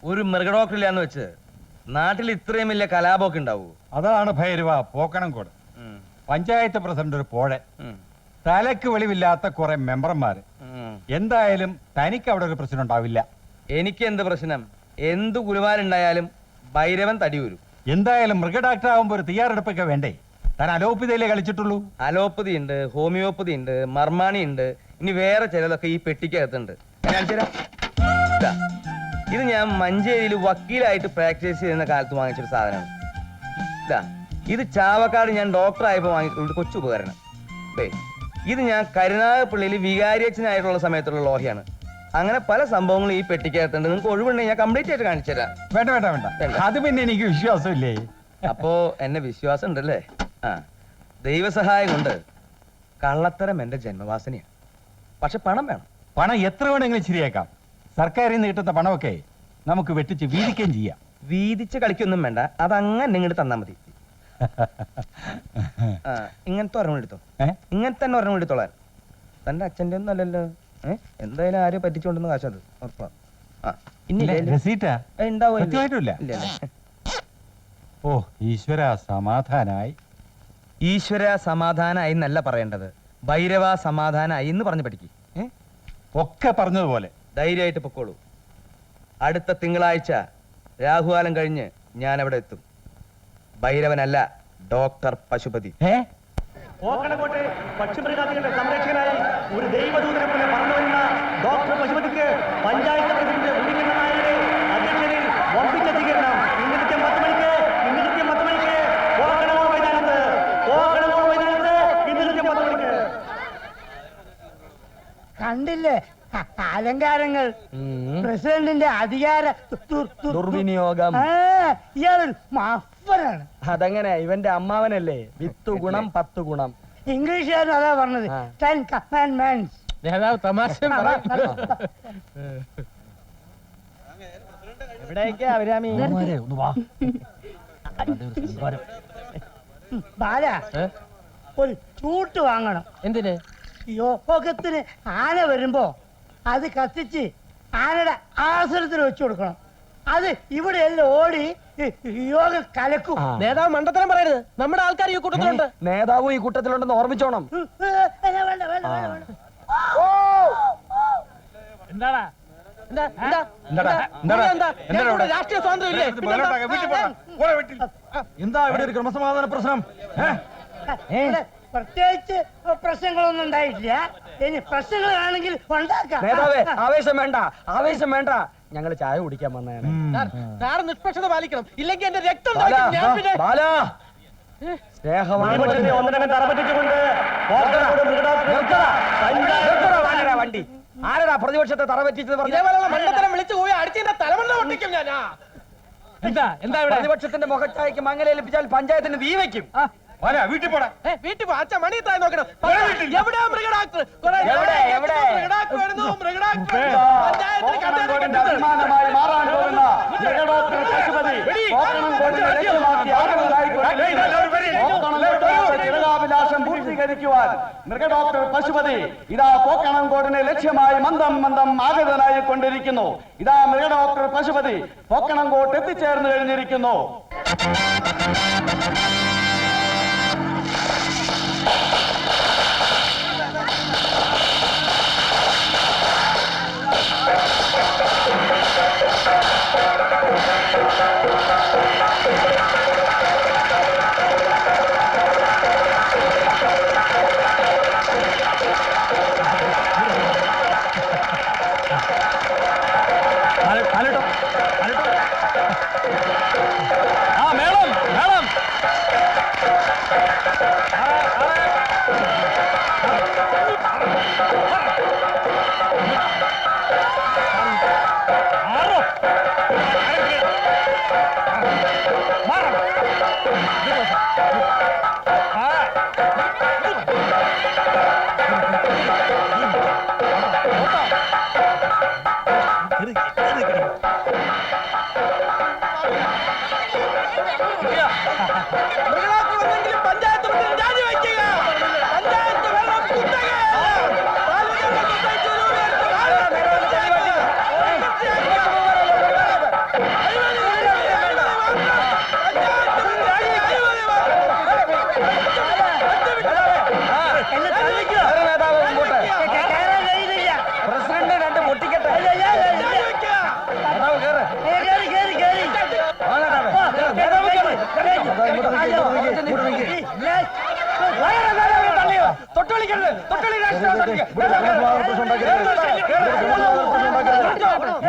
ഒരു മൃഗഡോക്ടർ ഇല്ലാന്ന് വെച്ച് നാട്ടിൽ ഇത്രയും വലിയ കലാപമൊക്കെ ഉണ്ടാവൂ? അതാണ് ഭൈരവ പോക്കണംകോട്. പഞ്ചായത്ത് പ്രസിഡന്റ് ഒരു പോഴെ, തലക്ക് വെളിവില്ലാത്ത കുറെ മെമ്പർമാര്. എന്തായാലും തനിക്ക് അവിടെ ഒരു പ്രശ്നം ഉണ്ടാവില്ല. എനിക്ക് എന്ത് പ്രശ്നം? എന്ത് കുലുമാരുണ്ടായാലും ഭൈരവൻ തടി വരും. എന്തായാലും മൃഗ ഡോക്ടർ ആവുമ്പോ ഒരു തയ്യാറെടുപ്പൊക്കെ വേണ്ടേ? താൻ അലോപ്പതിയിലേ കളിച്ചിട്ടുള്ളൂ. അലോപ്പതി ഉണ്ട്, ഹോമിയോപ്പതി ഉണ്ട്, മർമാണി ഉണ്ട്, ഇനി വേറെ ചിലതൊക്കെ ഈ പെട്ടിക്കകത്തുണ്ട്. ഇത് ഞാൻ മഞ്ചേരിയിൽ വക്കീലായിട്ട് പ്രാക്ടീസ് ചെയ്യുന്ന കാലത്ത് വാങ്ങിച്ചൊരു സാധനമാണ്. ഇത് ചാവക്കാട് ഞാൻ ഡോക്ടറായപ്പോൾ വാങ്ങിയിട്ടുള്ള കൊച്ചു ഉപകരണം. ഇത് ഞാൻ കരുനാഗപ്പള്ളിയിൽ വികാരിയച്ഛനായിട്ടുള്ള സമയത്തുള്ള ലോഹയാണ്. അങ്ങനെ പല സംഭവങ്ങളും ഈ പെട്ടിക്കകത്തുണ്ട്. നിങ്ങൾക്ക് ഒഴിവുണ്ടെങ്കിൽ ഞാൻ കംപ്ലീറ്റ് ആയിട്ട് കാണിച്ചു തരാം. വേണ്ട വേണ്ട വേണ്ട, അത് പിന്നെ എനിക്ക് വിശ്വാസമില്ലേ. അപ്പോ എന്നെ വിശ്വാസം ഉണ്ടല്ലേ? ദൈവസഹായം കൊണ്ട് കള്ളത്തരം എന്റെ ജന്മവാസനയാണ്. പക്ഷെ പണം വേണം. പണം എത്ര വേണമെങ്കിലും ശരിയാക്കാം. സർക്കാരിൽ നിന്ന് കിട്ടുന്ന പണമൊക്കെ നമുക്ക് വെട്ടിച്ച് വീതിക്കുകയും ചെയ്യാം. വീതിച്ച് കളിക്കൊന്നും വേണ്ട, അതങ്ങനെ ഇങ്ങോട്ട് തന്നാ മതി. ഇങ്ങനത്തെ ഒരെണ്ണം എടുത്തോ. ഇങ്ങനത്തെ തന്നെ ഒരെണ്ണം എടുത്തോളാൻ. തന്റെ അച്ഛന്റെ ഒന്നും അല്ലല്ലോ. എന്തായാലും ആരും പറ്റിച്ചോണ്ടെന്ന് കാശത് ഉറപ്പാ. ഓ ഈശ്വര സമാധാനായി. ഈശ്വര സമാധാനായി എന്നല്ല പറയേണ്ടത്, ഭൈരവ സമാധാനായി എന്ന് പറഞ്ഞു പഠിക്കും. ഒക്കെ പറഞ്ഞതുപോലെ ധൈര്യമായിട്ട് പൊക്കോളൂ. അടുത്ത തിങ്കളാഴ്ച രാഹുകാലം കഴിഞ്ഞ് ഞാൻ അവിടെ എത്തും. ഭൈരവനല്ല, ഡോക്ടർ പശുപതി. പക്ഷിമൃഗാദികളുടെ സംരക്ഷകനായി ഒരു ദൈവദൂതനെ പോലെ പറഞ്ഞു വരുന്ന ഡോക്ടർ പശുപതിക്ക് പഞ്ചായത്ത് പ്രസിഡന്റ് ഉണ്ണിക്കണ്ണൻ നായരുടെ അധ്യക്ഷതയിൽ വമ്പിച്ച സ്വീകരണം. ഇന്ന് കൃത്യം 10 മണിക്ക് പോക്കണമോ മൈതാനത്ത് ഇന്ന് കൃത്യം 10 മണിക്ക്. കണ്ടില്ലേ അലങ്കാരങ്ങൾ? പ്രസിഡന്റിന്റെ അധികാര ദുർവിനിയോഗം. ഇയാളൊരു മഫനാണ്. അതങ്ങനെ, ഇവന്റെ അമ്മാവനല്ലേ. 10 ഗുണം 10 ഗുണം. ഇംഗ്ലീഷുകാരൻ അതാ പറഞ്ഞത്. 10 commandments. തമാശ ബാല, ഒരു ചൂട്ട് വാങ്ങണം. എന്തിന്? യോഗത്തിന് ആന വരുമ്പോ അത് കത്തിച്ച് ആനയുടെ ആസനത്തിൽ വെച്ചു കൊടുക്കണം. അത് ഇവിടെ എല്ലാം ഓടി യോഗം കലക്കും. നേതാവ് മണ്ടത്തരം പറയരുത്. നമ്മുടെ ആൾക്കാർ ഈ കൂട്ടത്തിലുണ്ട്. നേതാവും ഈ കൂട്ടത്തിലുണ്ടെന്ന് ഓർമ്മിച്ചോണം. രാഷ്ട്രീയ സ്വാതന്ത്ര്യം ഇല്ലേ? എന്താ ഇവിടെ ഒരു ക്രമസമാധാന പ്രശ്നം? പ്രത്യേകിച്ച് പ്രശ്നങ്ങളൊന്നും ഉണ്ടായിട്ടില്ല. ഇനി പ്രശ്നങ്ങളാണെങ്കിൽ ഉണ്ടാക്കാം. നേതാവേ, ആവേശം വേണ്ട, ആവേശം വേണ്ട. ഞങ്ങൾ ചായ കുടിക്കാൻ വന്നതാണ്. നിഷ്പക്ഷത പാലിക്കണം, ഇല്ലെങ്കിൽ എന്റെ രക്തം വണ്ടി ആരടാ പ്രതിപക്ഷത്തെ തറപറ്റിച്ചത്? മണ്ഡലം വിളിച്ചു പോയി അടിച്ചതിന്റെ തലമണ്ണ പൊട്ടിക്കും ഞാൻ. എന്താ പ്രതിപക്ഷത്തിന്റെ മുഖച്ചായക്ക് മങ്ങലേൽപ്പിച്ചാൽ പഞ്ചായത്തിന് തീ വയ്ക്കും. വീട്ടിൽ പോടാ. വീട്ടിൽ പോ. അച്ഛൻ മണി താഴെ നോക്കണം. എവിടെയാ മൃഗഡാക്ടർ? പൂർത്തീകരിക്കുവാൻ മൃഗഡോക്ടർ പശുപതി ഇതാ പോക്കണംകോടിനെ ലക്ഷ്യമായി മന്ദം മന്ദം ആഗതനായി കൊണ്ടിരിക്കുന്നു. ഇതാ മൃഗഡോക്ടർ പശുപതി പോക്കണംകോട്ട് എത്തിച്ചേർന്ന് കഴിഞ്ഞിരിക്കുന്നു.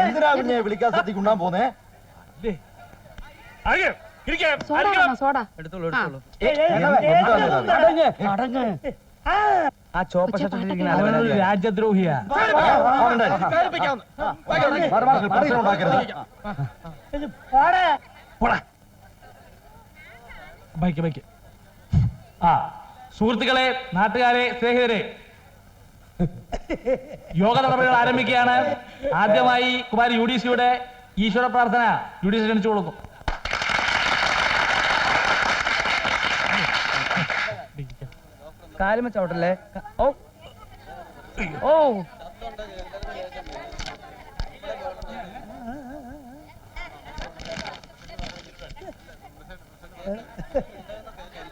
എന്തിനാ പിന്നെ വിളിക്കാൻ ശ്രദ്ധിക്കുണ്ടാൻ പോന്നേ? എടുത്തോളൂ എടുത്തോളൂ അടങ്ങ്. ആ ചോപ്പ ഷർട്ടിലിരിക്കുന്ന രാജ്യദ്രോഹിയാ. പ്രശ്നം ഉണ്ടാക്കരുത്. ഇത് പോടെ. ബൈക്ക് ആ സുഹൃത്തുക്കളെ, നാട്ടുകാരെ, സ്നേഹിതരെ, യോഗ നടപടികൾ ആരംഭിക്കുകയാണ്. ആദ്യമായി കുമാരി UDC-യുടെ ഈശ്വര പ്രാർത്ഥന UDC ക്ഷണിച്ചു കൊടുക്കും. കാലുമ ചവിട്ടല്ലേ? ഓ ഓ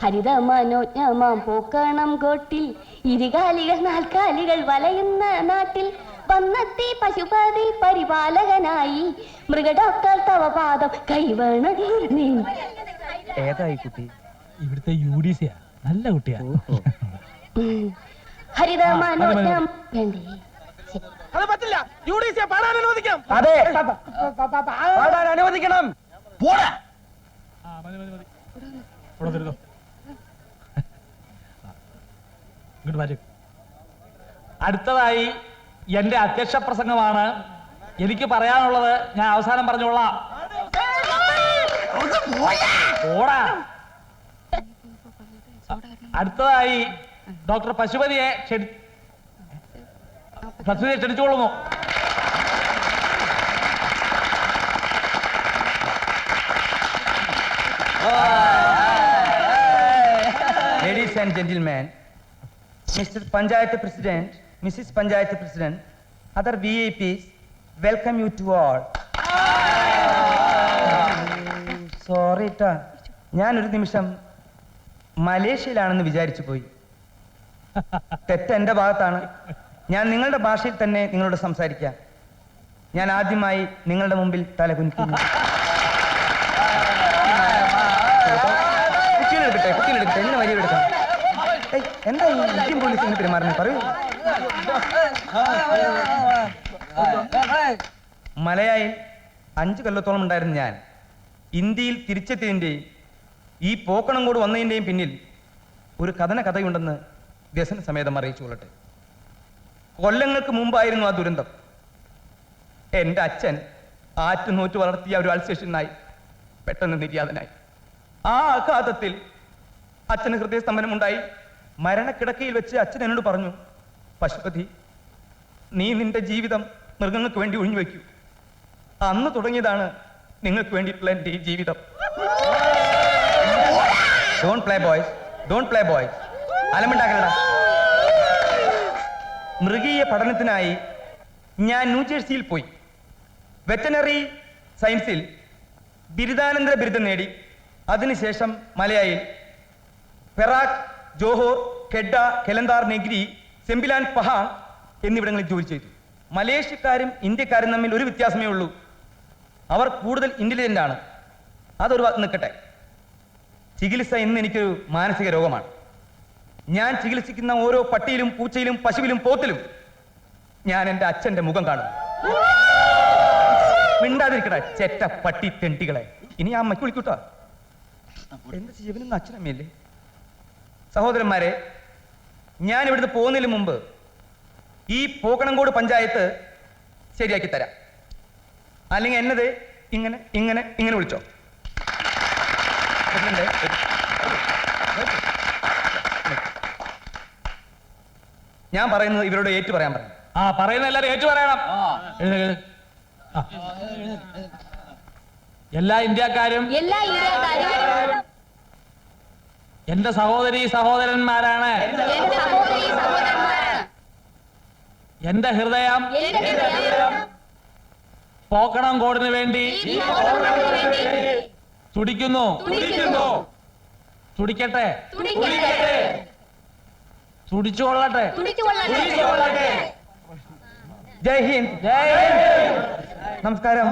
ഹരിതമനോജ്ഞമാം പൂക്കണം കോട്ടിൽ ഇരുകാലികൾ നാൽക്കാലികൾ വലയുന്ന നാട്ടിൽ വന്നെത്തി പശുപതി പരിപാലകനായി മൃഗഡോക്ടർ തവ പാദം കൈവേണ ഏതായി കുട്ടി? ഇവിടുത്തെ UDC-യാ, നല്ല കുട്ടിയാ. ഹരിതമനോജ്ഞം വേണ്ടേ? അത് പറ്റില്ല. UDC പാടാൻ അനുവദിക്കാം. അതെ. പാടാൻ അനുവദിക്കണം. മതി. ഇവിടെ തരുന്നോ. ഇങ്ങോട്ട് മാറ്റി. അടുത്തതായി എന്റെ അധ്യക്ഷ പ്രസംഗമാണ്. എനിക്ക് പറയാനുള്ളത് ഞാൻ അവസാനം പറഞ്ഞോളാം. ഓടാ. അടുത്തതായി doctor പശുപതിയെ ക്ഷണിച്ചുകൊള്ളുന്നു. Ladies and gentlemen, Mr. Panchayat President, Mrs. Panchayat President, other VIPs, welcome you to all. Sorry ട്ടാ, ഞാനൊരു നിമിഷം മലേഷ്യയിലാണെന്ന് വിചാരിച്ചു പോയി. തെറ്റ് എന്റെ ഭാഗത്താണ്. ഞാൻ നിങ്ങളുടെ ഭാഷയിൽ തന്നെ നിങ്ങളോട് സംസാരിക്കാം. ഞാൻ ആദ്യമായി നിങ്ങളുടെ മുമ്പിൽ തലകുനിക്കുന്നു. കുട്ടികളെടുക്കട്ടെ, എന്നെ വരി എടുക്കാം. എന്താ ഈ ഇന്ത്യൻ പോലീസിന് പെരുമാറുന്നത്? പറയൂ. മലയായിൽ 5 കൊല്ലത്തോളം ഉണ്ടായിരുന്ന ഞാൻ ഇന്ത്യയിൽ തിരിച്ചെത്തിയതിൻ്റെയും ഈ പോക്കണം കൂടെ വന്നതിൻ്റെയും പിന്നിൽ ഒരു കഥയുണ്ടെന്ന് വ്യസന സമേതം അറിയിച്ചു കൊള്ളട്ടെ. കൊല്ലങ്ങൾക്ക് മുമ്പായിരുന്നു ആ ദുരന്തം. എൻ്റെ അച്ഛൻ ആറ്റുനൂറ്റ് വളർത്തിയ ഒരു അൾസേഷനായി പെട്ടെന്ന് നിര്യാതനായി. ആ ആഘാതത്തിൽ അച്ഛന് ഹൃദയസ്തംഭനമുണ്ടായി. മരണക്കിടക്കയിൽ വെച്ച് അച്ഛൻ എന്നോട് പറഞ്ഞു, പശുപതി, നീ നിന്റെ ജീവിതം മൃഗങ്ങൾക്ക് വേണ്ടി ഒഴിഞ്ഞു വയ്ക്കൂ. അന്ന് തുടങ്ങിയതാണ് നിങ്ങൾക്ക് വേണ്ടിയിട്ടുള്ള എൻ്റെ ഈ ജീവിതം. ഡോണ്ട് പ്ലേ ബോയ്സ്, അലമുണ്ടാക്കലടാ. മൃഗീയ പഠനത്തിനായി ഞാൻ ന്യൂജേഴ്സിയിൽ പോയി. വെറ്റനറി സയൻസിൽ ബിരുദാനന്തര ബിരുദം നേടി. അതിനുശേഷം മലയായിൽ Perak, Johor, Kedah, Kelantan, Negeri, Sembilan, Pahang എന്നിവിടങ്ങളിൽ ജോലി ചെയ്തു. മലേഷ്യക്കാരും ഇന്ത്യക്കാരും തമ്മിൽ ഒരു വ്യത്യാസമേ ഉള്ളൂ. അവർ കൂടുതൽ ഇന്റലിജന്റ് ആണ്. അതൊരു ഭാഗത്ത് നിൽക്കട്ടെ. ചികിത്സ ഇന്ന് എനിക്കൊരു മാനസിക രോഗമാണ്. ഞാൻ ചികിത്സിക്കുന്ന ഓരോ പട്ടിയിലും പൂച്ചയിലും പശുവിലും പോത്തിലും ഞാൻ എൻ്റെ അച്ഛൻ്റെ മുഖം കാണുന്നു. മിണ്ടാതിരിക്കട്ടെ ചെറ്റ പട്ടി തെണ്ടികളെ. ഇനി ആ അമ്മയ്ക്ക് വിളിക്കൂട്ടോ. എന്ത് ജീവനൊന്നും അച്ഛനമ്മയല്ലേ? സഹോദരന്മാരെ, ഞാൻ ഇവിടുന്ന് പോകുന്നതിന് മുമ്പ് ഈ പോക്കണംകോട് പഞ്ചായത്ത് ശരിയാക്കി തരാം. അല്ലെങ്കിൽ എന്നത് ഇങ്ങനെ ഇങ്ങനെ ഇങ്ങനെ വിളിച്ചോ. ഞാൻ പറയുന്നത് ഇവരോട് ഏറ്റു പറയാൻ പറഞ്ഞു. പറയുന്ന എല്ലാരും ഏറ്റു പറയണം. എല്ലാ ഇന്ത്യക്കാരും എന്റെ സഹോദരീ സഹോദരന്മാരാണ്. എന്റെ ഹൃദയം പോക്കണം കോടിന് വേണ്ടി തുടിക്കുന്നു. തുടിക്കട്ടെ, തുടിച്ചുകൊള്ളട്ടെ. ജയ് ഹിന്ദ്. നമസ്കാരം.